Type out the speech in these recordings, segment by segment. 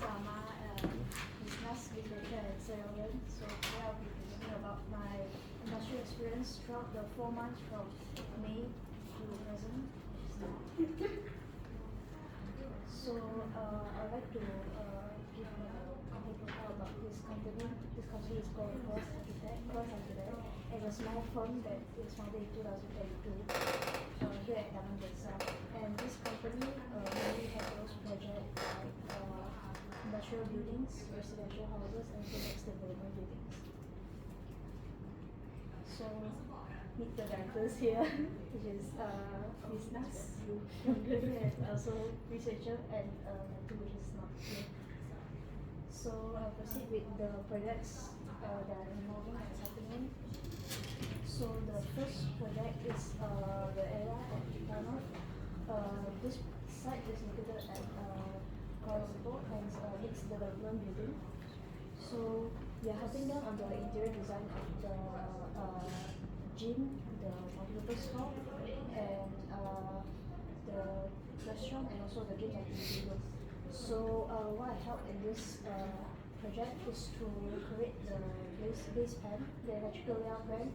Sama, business literature and sales. So today I'll be presenting about my industry experience throughout the 4 months from May to present. So I'd like to give a complete profile about this company. This company is called Cross Architect. It's a small firm that is founded in 2022 here at Taman Desa. And this company mainly handles projects like industrial buildings, residential houses, and project development buildings. So meet the directors here, which is business, and also researcher, and two which is not here. So I'll proceed with the projects that are involving and happening. So the first project is the area at Diploma. This site is located at Kuala Lumpur and mixed development building. So we are helping them on the interior design of the gym, the multipurpose hall, and the restaurant, and also the gym activity room. So what I help in this project is to create the base plan, the electrical layout plan,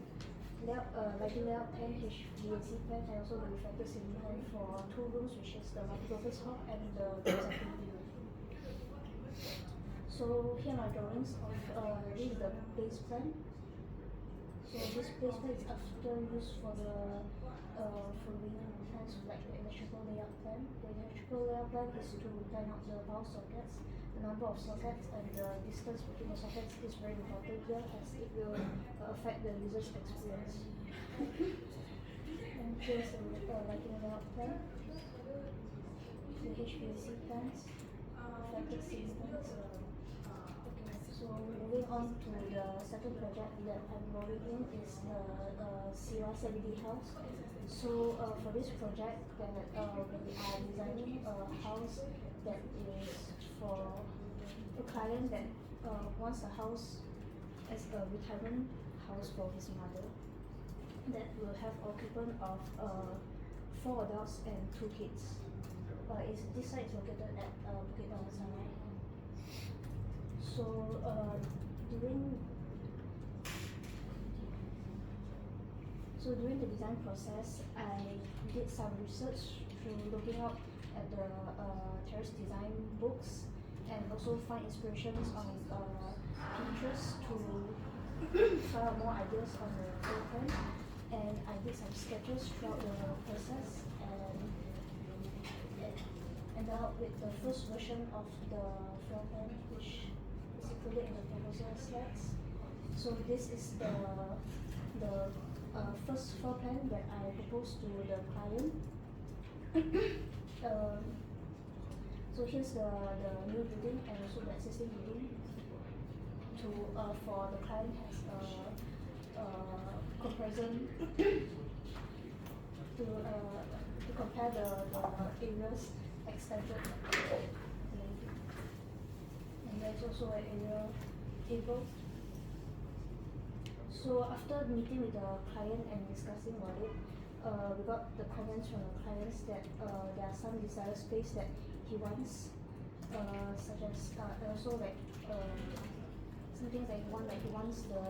lighting layout plan, HVAC plan, and also the reflector ceiling plan for 2 rooms, which is the multipurpose hall and the gym activity room. So here are my drawings of this is the base plan. So this base plan is after use for the following plans like the electrical layout plan. The electrical layout plan is to plan out the power sockets, the number of sockets, and the distance between the sockets is very important here as it will affect the user's experience. And here's the lighting layout plan, the HVAC plans, reflected ceiling plans. So moving on to the second project that I'm involving in is the Siwa CBD house. So for this project, we are designing a house that is for a client that wants a house as a retirement house for his mother that will have occupant of 4 adults and 2 kids. This site is located at Bukit Damansara. So during the design process, I did some research through looking up at the terrace design books and also find inspirations on Pinterest to find out more ideas on the floor plan. And I did some sketches throughout the process and ended up with the first version of the floor plan, which is included in the proposal slides. So this is the first floor plan that I proposed to the client. So here's the new building and also the existing building. For the client has a comparison to compare the areas extended. And there's also an area table. So after meeting with the client and discussing about it, we got the comments from the clients that there are some desired space that he wants, such as also like some things like he wants the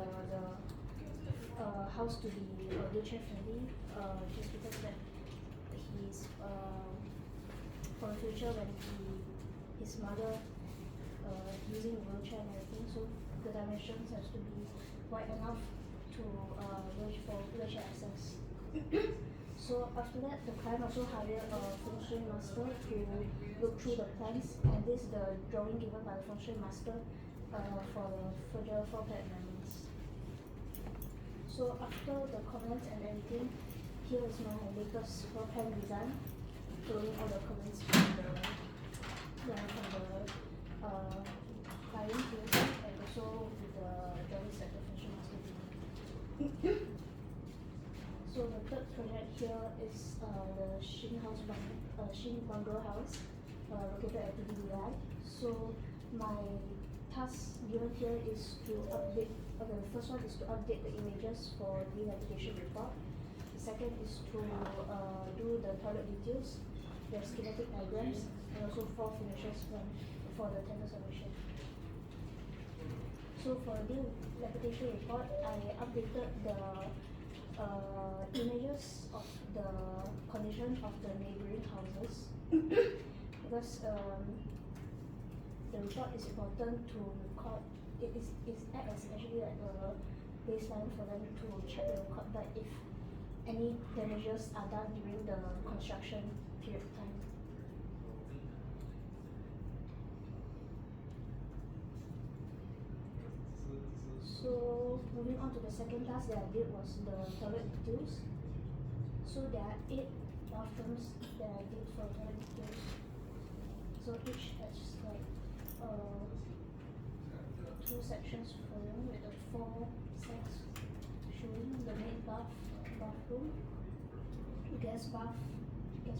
house to be wheelchair friendly, just because that he's for the future when his mother using wheelchair and everything, so the dimensions has to be wide enough to for wheelchair access. So after that, the client also hired a feng shui master to look through the plans, and this is the drawing given by the feng shui master for the further floor plan amendments. So after the comments and everything, here is my latest floor plan design, following all the comments from the client here, and also with the drawings that the feng shui master did. So the third project here is the Shin Bungalow House located at PDBI. So my task given here is to update. Okay, the first one is to update the images for the application report. The second is to do the toilet details, the schematic diagrams, and also 4 finishes from the for the tender submission. So for the reputation report, I updated the images of the condition of the neighboring houses because the report is important to record. It acts as actually like a baseline for them to check the record back if any damages are done during the construction period of time. So moving on to the second task that I did was the toilet details. So there are 8 bathrooms that I did for toilet details. So each has like 2 sections for them with the 4 sets showing the main bathroom, guest bath 2,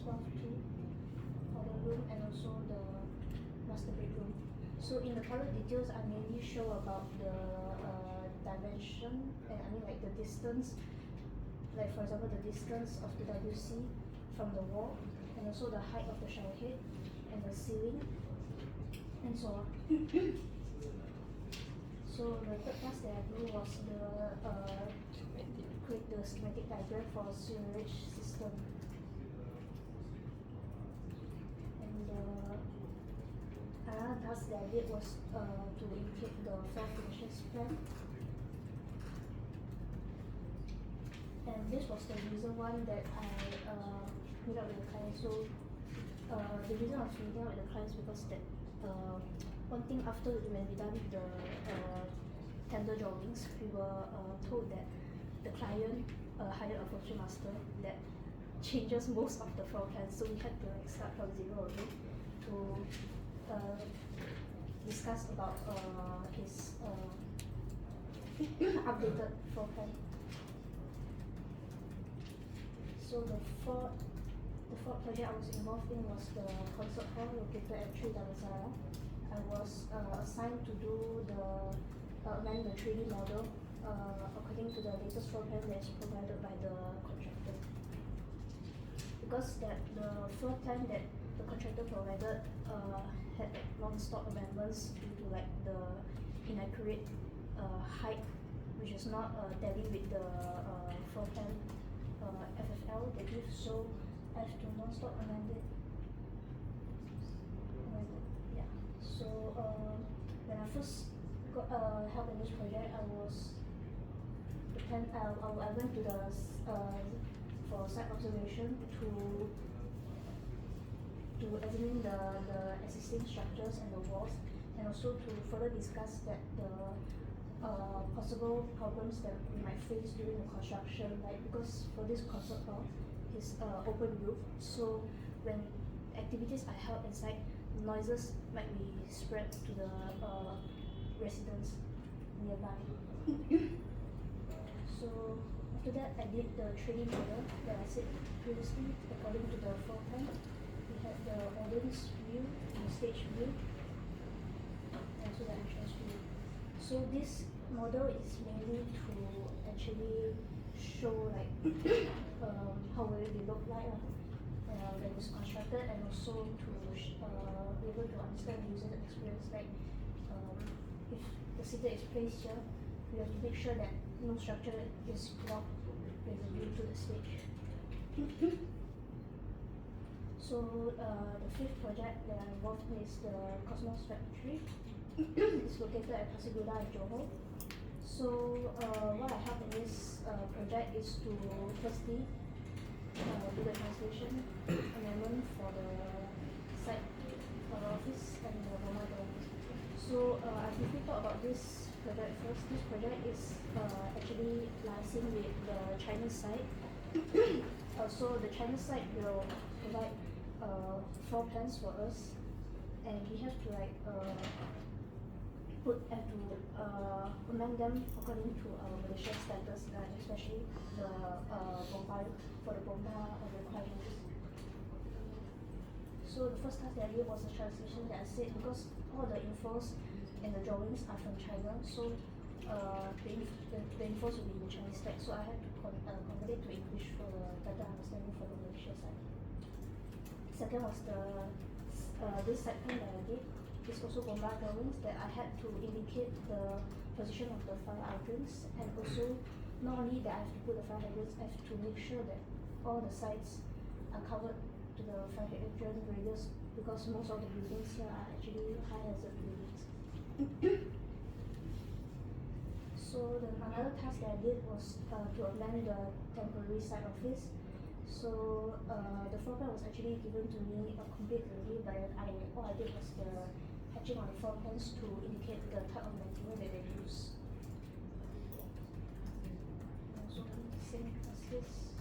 powder room, and also the master bedroom. So in the toilet details, I mainly show about the dimension, and I mean like the distance, like for example the distance of the WC from the wall, and also the height of the shower head and the ceiling, and so on. So the third task that I do was create the schematic diagram for sewerage system. And another task that I did was to include the floor finishes plan. And this was the reason one that I meet up with the client. So the reason I was meeting up with the clients because that one thing after when we done the tender drawings, we were told that the client hired a furniture master that changes most of the floor plans, so we had to like start from zero again to discuss about his updated floor plan. So the fourth project I was involved in was the concert hall located at 3 Damansara. I was assigned to do amend the 3D model according to the latest floor plan that is provided by the contractor. Because the floor plan that the contractor provided had non-stop amendments due to like the inaccurate height, which is not tally with the floor plan FFL they give, so I have to non-stop amend it. Yeah. So when I first got help in this project, I went to the for site observation to examine the existing structures and the walls, and also to further discuss that the possible problems that we might face during the construction, like because for this concert hall is open roof, so when activities are held inside, noises might be spread to the residents nearby. So after that, I did the training model that I said previously. According to the floor plan, we had the audience view, the stage view, and also the entrance view. So this model is mainly to actually show like how will it look like when it's constructed, and also to be able to understand the user experience. Like if the seater is placed here, we have to make sure that no structure is blocked with the view to the stage. So the fifth project that I'm involved in is the Cosmos Factory. It's located at Pasiguda in Johor. So what I have in this project is to firstly do the translation amendment for the site office and the Roma office. So I briefly talk about this project first. This project is actually liaising with the China site. So the China site will provide floor plans for us, and we have to like amend them according to our Malaysia status, especially the bomba for the bomba requirements. So the first task that I did was a translation that I said, because all the infos and the drawings are from China, so the infos will be in the Chinese text, so I had to convert it to English for the better understanding for the Malaysia side. Second was this site plan that I did. is also bomba drawings that I had to indicate the position of the fire hydrants, and also not only that I have to put the fire hydrants, I have to make sure that all the sites are covered to the fire hydrant radius, because most of the buildings here are actually high hazard buildings. So another task that I did was to amend the temporary site office. So the floor plan was actually given to me completely, but all I did was the hatching on the floor plans to indicate the type of material that they use. So same as this.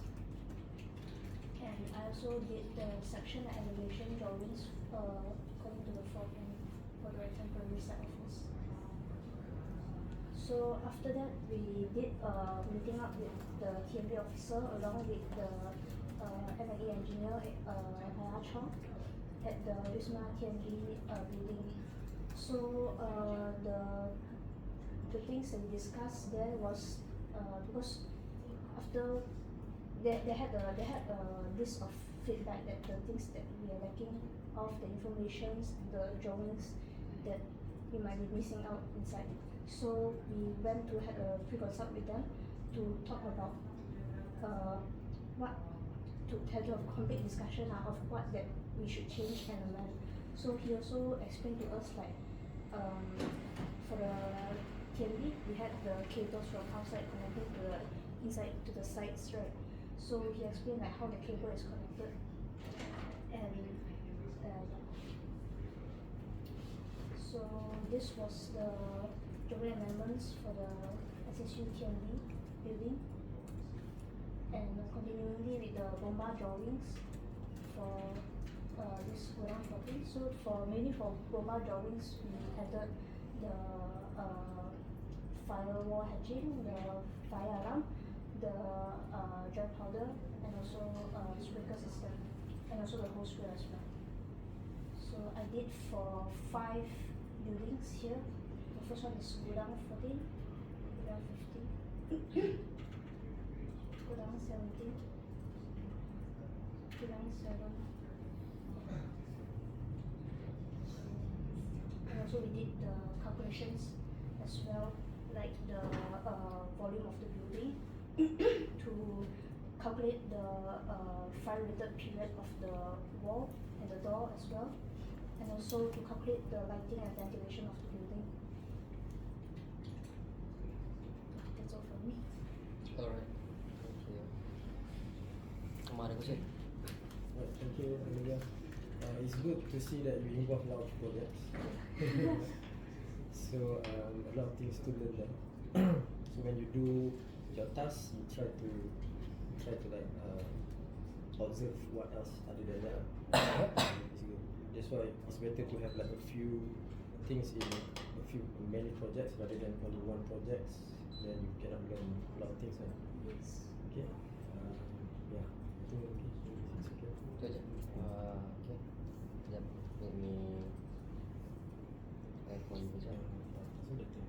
And I also did the section and elevation drawings according to the floor plan for the temporary site office. So after that, we did a meeting up with the TMB officer along with the M&E engineer IR004 at the Wisma TMB building. So the things that we discussed there was because after they had a list of feedback that the things that we are lacking of the informations, the drawings that we might be missing out inside. So we went to have a pre-consult with them to talk about what to have a complete discussion of what that we should change and amend. So he also explained to us like for the TMB we had the cables from outside connecting to the inside to the sites, right? So he explained like how the cable is connected, and so this was the drawing amendments for the SSU TMB building, and continually with the bomba drawings for this Godang property. So mainly for bomba drawings we added the firewall hatching, the fire alarm, the dry powder, and also sprinkler system, and also the hose reel as well. So I did for 5 buildings here. The first one is Godang 14, Godang 15, Godang 17, Godang 7. And also we did the calculations as well, like the volume of the building to calculate the fire-rated period of the wall and the door as well, and also to calculate the lighting and ventilation of the building. That's all from me. Alright, thank you. Ada question? Right, thank you, Amelia. It's good to see that you involve a lot of projects. So a lot of things to learn there. So when you do your task, you try to like observe what else other than that. It's good. That's why it's better to have like a few things in many projects rather than only one project. Then you cannot learn a lot of things. Right? Yes. Okay. Yeah. I think okay. It's okay. Itu aja. Okay. Sekejap. Let me iPhone dulu sekejap. So better.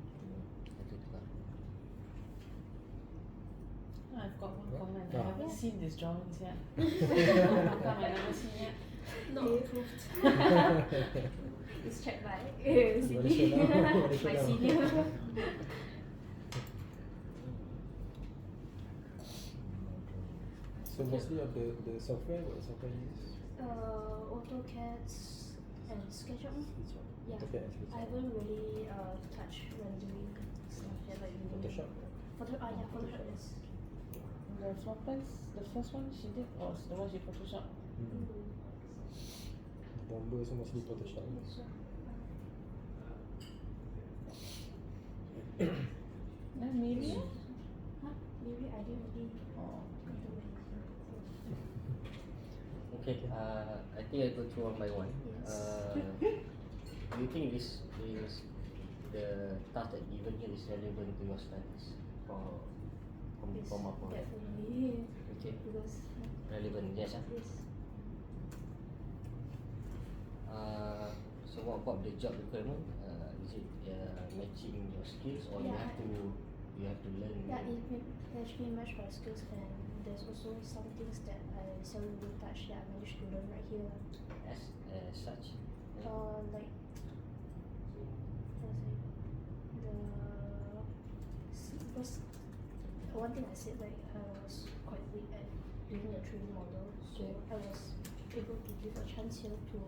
Itu tukar. I've got one comment. Yeah. I haven't seen this drawings yet. How come I never seen it? Not approved. It's checked by You wanna show now? You wanna show my now? senior. So mostly of the software, what software you use? AutoCAD and SketchUp. Yeah. AutoCAD and SketchUp. I haven't really touched rendering stuff yet, like Photoshop? Yeah, Photoshop is. The floor plans, the first one she did was the one she photoshopped. Bomber so mostly Photoshop. So, Then maybe? maybe I didn't really Oh. do anything. Okay, I think I go through one by one. Yes. Do you think this is the task that given here is relevant to your studies for Yes, diploma program? definitely. Okay, Because relevant, yes. yes. So what about the job requirement? Is it matching your skills, or Yeah. you have to learn? Yeah, it actually matched my skills, and there's also some things that I seldom touch that I managed to learn right here. As such. Like thing I said, like I was quite weak at doing a 3D model, so I was able to give a chance here to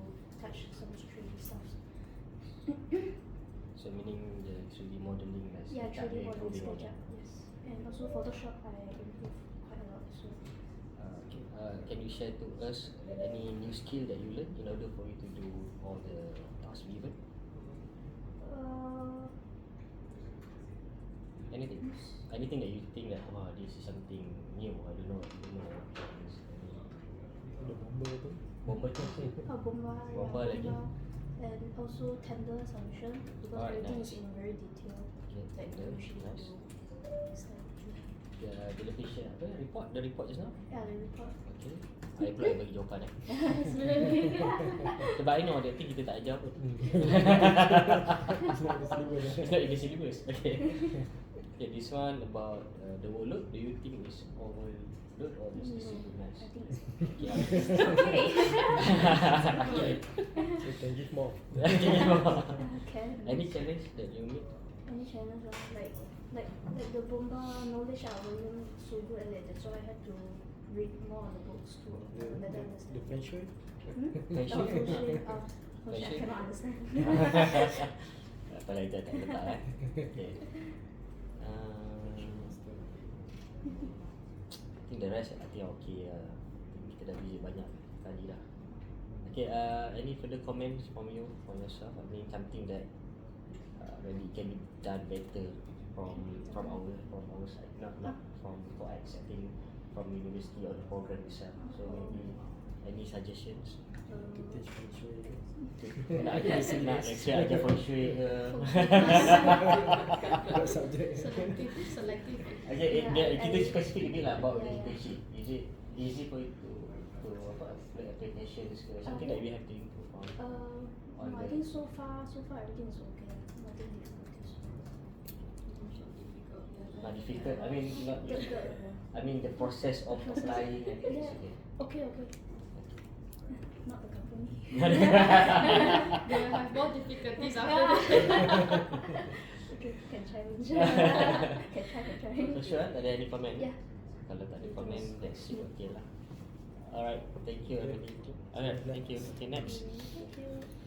touch some 3D stuff. So meaning the 3D modeling as Yeah, 3D model coding all SketchUp, that. yes. And also Photoshop, I improved quite a lot. So Okay. Can you share to us any new skill that you learned in order for you to do all the tasks given? uh, Anything? Anything that you think that this is something new? I don't know. The bomber tu. Bomba tu. Bomba, Bomba lagi. and also tender submission because Alright, everything nice. is in very detail. Okay, Like tender, usually nice. do this type of thing. Dia lebih share apa? The report just now. Yeah, the report. Okay. I pula yang bagi jawapan Sebenarnya. Sebab I know that thing kita tak ajar pun. It's not the syllabus. It's not in the syllabus. Okay. Okay, this one about the workload. Do you think is overload or is this nice? I think it's Yeah. You can give more. okay. Any challenge that you meet? Any challenge like the bomba knowledge I wasn't so good at it. That's why I had to read more on the books to better The understand. feng shui. Feng shui? Oh, feng shui. Feng I shui? cannot understand. Apa lagi tak letak Okay. I think the rest I think okay kita dah visit banyak tadi dah. Okay, any further comments from you, from yourself? I mean something that really can be done better from our side, not from coax. I think from university or the program itself. So maybe any suggestions? To teach feng shui. Nak lecture ajar feng shui ke? What subject? Selective. Okay, Yeah, kita I- specific a bit lah about the yeah. internship. Is it easy for you to apa apply applications ke? Something that we have to improve on. No, I think so far everything is okay. Nothing difficulties. Not difficult. I mean not The- difficult. I mean the process of applying and things. Okay. Okay. Not the company. They will have more difficulties after that. Okay, can challenge. Can try. So sure, tak ada any comment? Yeah. Kalau tak ada comment, that's it. Okay lah. Alright, thank you. Alright, thank you. Okay, next. Thank you.